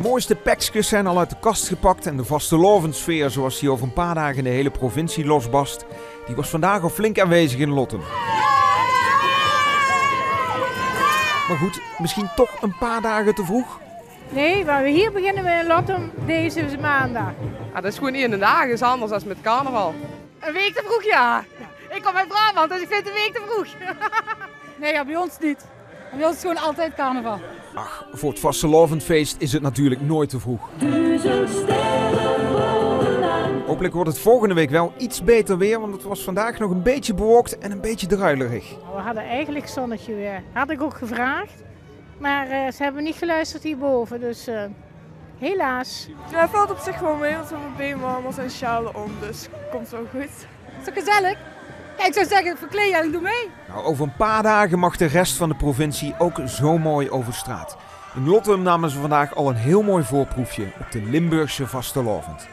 mooiste pekjes zijn al uit de kast gepakt en de vastelovensfeer, zoals die over een paar dagen in de hele provincie losbarst, die was vandaag al flink aanwezig in Lottem. Maar goed, misschien toch een paar dagen te vroeg? Nee, maar hier beginnen we in Lottem deze maandag. Ja, dat is gewoon niet in de dagen, is anders dan met carnaval. Een week te vroeg, ja. Ik kom uit Brabant, dus ik vind een week te vroeg. Nee, ja, bij ons niet. Bij ons is gewoon altijd carnaval. Ach, voor het vastelovendfeest is het natuurlijk nooit te vroeg. Hopelijk wordt het volgende week wel iets beter weer, want het was vandaag nog een beetje bewolkt en een beetje druilerig. We hadden eigenlijk zonnetje weer. Had ik ook gevraagd, maar ze hebben niet geluisterd hierboven, dus helaas. Ja, het valt op zich wel mee, want we hebben beenwarmers en sjalen om, dus komt wel goed. Is dat gezellig? Kijk, ik zou zeggen, verkleed jij en doe mee. Nou, over een paar dagen mag de rest van de provincie ook zo mooi over straat. In Lottem namen ze vandaag al een heel mooi voorproefje op de Limburgse vastelovend.